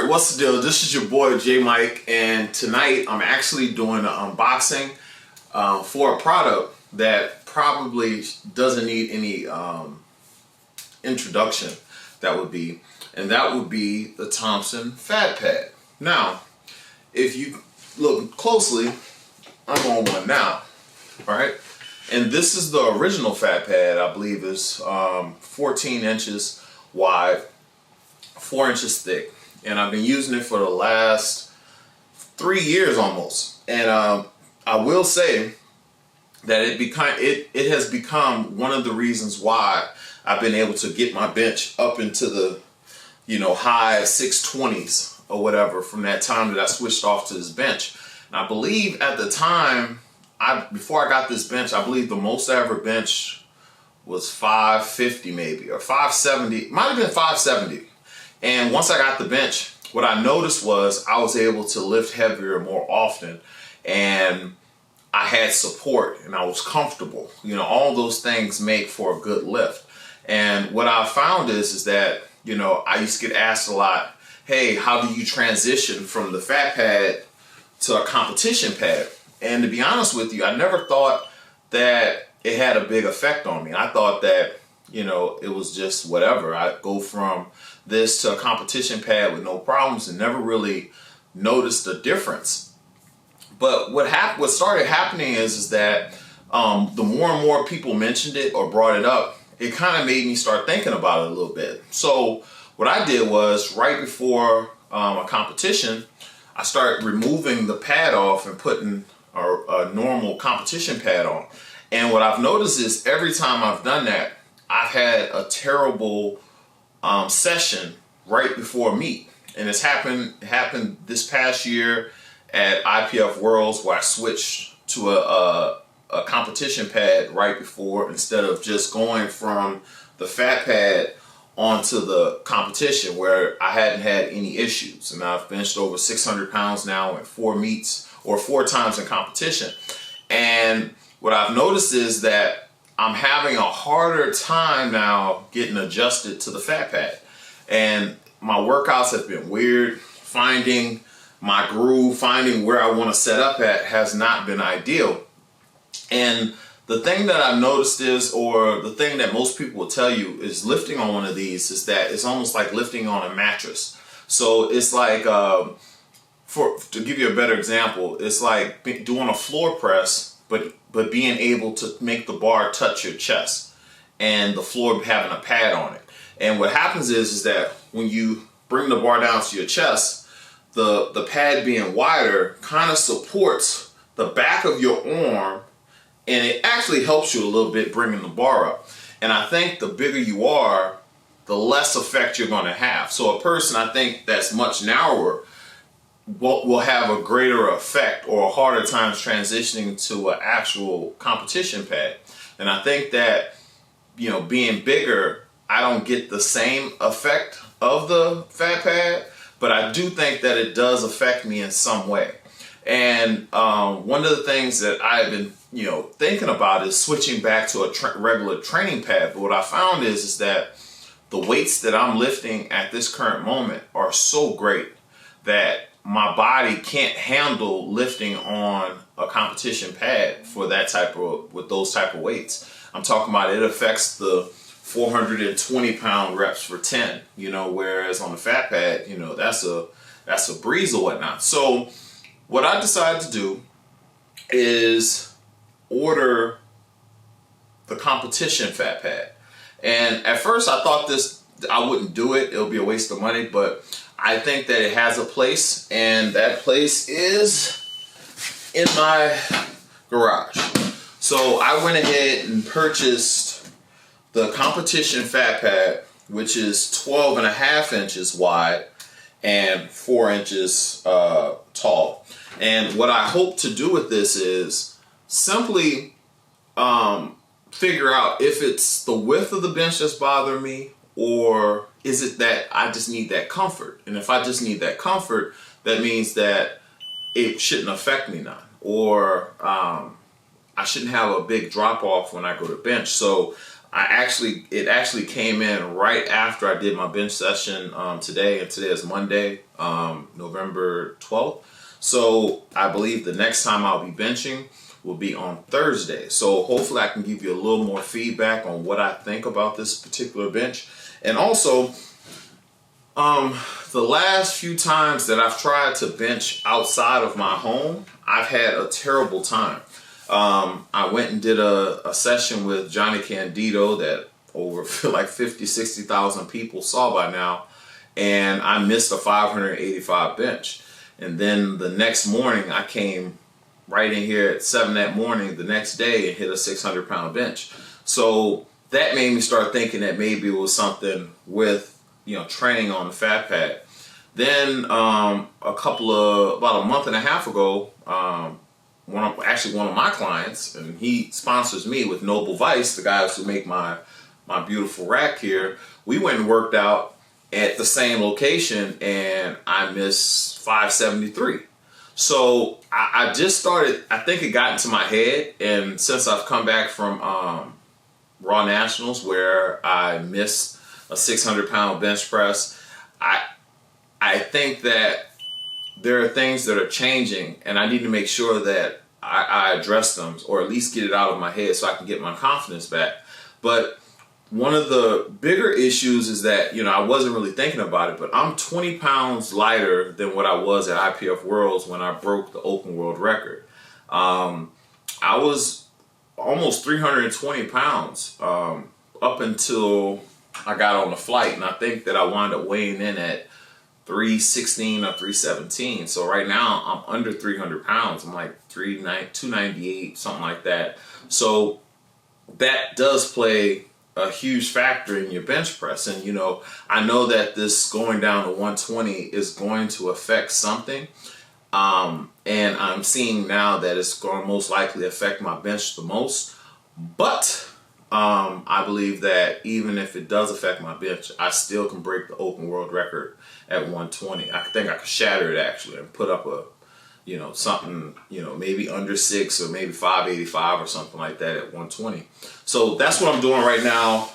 Alright, what's the deal? This is your boy J Mike, and tonight I'm actually doing an unboxing for a product that probably doesn't need any introduction. That would be the Thompson Fat Pad. Now, if you look closely, I'm on one now, right? And this is the original Fat Pad. I believe is 14 inches wide, 4 inches thick. And I've been using it for the last 3 years almost. And I will say that it has become one of the reasons why I've been able to get my bench up into the, high 620s or whatever from that time that I switched off to this bench. And I believe at the time, before I got this bench, I believe the most I ever benched was 550 maybe, or 570, might have been 570. And once I got the bench, what I noticed was I was able to lift heavier more often, and I had support and I was comfortable. All those things make for a good lift. And what I found is that, I used to get asked a lot, hey, how do you transition from the fat pad to a competition pad? And to be honest with you, I never thought that it had a big effect on me. I thought that, it was just whatever. I'd go from this to a competition pad with no problems and never really noticed the difference. But what started happening is that the more and more people mentioned it or brought it up, it kind of made me start thinking about it a little bit. So what I did was, right before a competition, I started removing the pad off and putting a normal competition pad on. And what I've noticed is every time I've done that, I've had a terrible session right before meet. And it's happened this past year at IPF Worlds, where I switched to a competition pad right before, instead of just going from the fat pad onto the competition, where I hadn't had any issues. And I've benched over 600 pounds now in 4 meets, or 4 times in competition. And what I've noticed is that I'm having a harder time now getting adjusted to the fat pad. And my workouts have been weird. Finding my groove, finding where I want to set up at has not been ideal. And the thing that I've noticed is, or the thing that most people will tell you is, lifting on one of these is that it's almost like lifting on a mattress. So it's like, to give you a better example, it's like doing a floor press, but being able to make the bar touch your chest and the floor having a pad on it. And what happens is that when you bring the bar down to your chest, the pad being wider kind of supports the back of your arm, and it actually helps you a little bit bringing the bar up. And I think the bigger you are, the less effect you're going to have. So a person, I think, that's much narrower will have a greater effect, or a harder time transitioning to an actual competition pad. And I think that, being bigger, I don't get the same effect of the fat pad, but I do think that it does affect me in some way. And one of the things that I've been, thinking about is switching back to a regular training pad. But what I found is that the weights that I'm lifting at this current moment are so great that my body can't handle lifting on a competition pad for with those type of weights. I'm talking about, it affects the 420 pound reps for 10, whereas on the fat pad, that's a breeze or whatnot. So what I decided to do is order the competition fat pad. And at first I thought I wouldn't do it. It'll be a waste of money, but I think that it has a place, and that place is in my garage. So I went ahead and purchased the competition fat pad, which is 12.5 inches wide and 4 inches tall. And what I hope to do with this is simply figure out if it's the width of the bench that's bothering me, or is it that I just need that comfort? And if I just need that comfort, that means that it shouldn't affect me none, or I shouldn't have a big drop off when I go to bench. So it actually came in right after I did my bench session today, and today is Monday, November 12th. So I believe the next time I'll be benching will be on Thursday. So hopefully I can give you a little more feedback on what I think about this particular bench. And also, the last few times that I've tried to bench outside of my home, I've had a terrible time. I went and did a session with Johnny Candido that over like 50,000-60,000 people saw by now, and I missed a 585 bench. And then the next morning I came right in here at 7 that morning the next day and hit a 600-pound bench. So that made me start thinking that maybe it was something with, training on the fat pad. Then about a month and a half ago, one of my clients, and he sponsors me with Noble Vice, the guys who make my beautiful rack here, we went and worked out at the same location, and I missed 573. So I just started, I think it got into my head, and since I've come back from Raw Nationals where I missed a 600-pound bench press, I think that there are things that are changing, and I need to make sure that I address them, or at least get it out of my head so I can get my confidence back. But one of the bigger issues is that, I wasn't really thinking about it, but I'm 20 pounds lighter than what I was at IPF Worlds when I broke the open world record. I was almost 320 pounds up until I got on the flight, and I think that I wound up weighing in at 316 or 317. So right now I'm under 300 pounds. I'm like 298, something like that. So that does play a huge factor in your bench press. And I know that this going down to 120 is going to affect something. And I'm seeing now that it's going to most likely affect my bench the most. But I believe that even if it does affect my bench, I still can break the open world record at 120. I think I could shatter it actually and put up a, something, maybe under 6 or maybe 585 or something like that at 120. So that's what I'm doing right now.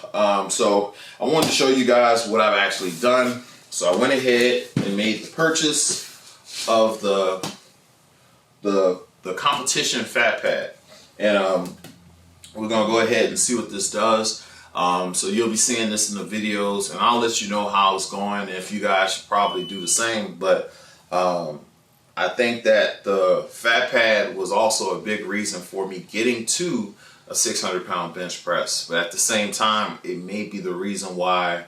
So I wanted to show you guys what I've actually done. So I went ahead and made the purchase of the Competiton fat pad, and we're gonna go ahead and see what this does. So you'll be seeing this in the videos, and I'll let you know how it's going. If you guys should probably do the same, but I think that the fat pad was also a big reason for me getting to a 600-pound bench press. But at the same time, it may be the reason why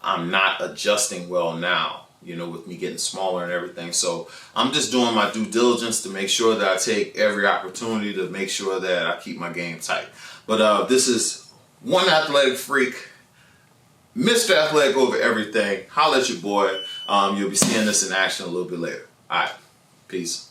I'm not adjusting well now, with me getting smaller and everything. So I'm just doing my due diligence to make sure that I take every opportunity to make sure that I keep my game tight. But this is one athletic freak, Mr. Athletic over everything. Holla at your boy. You'll be seeing this in action a little bit later. All right, peace.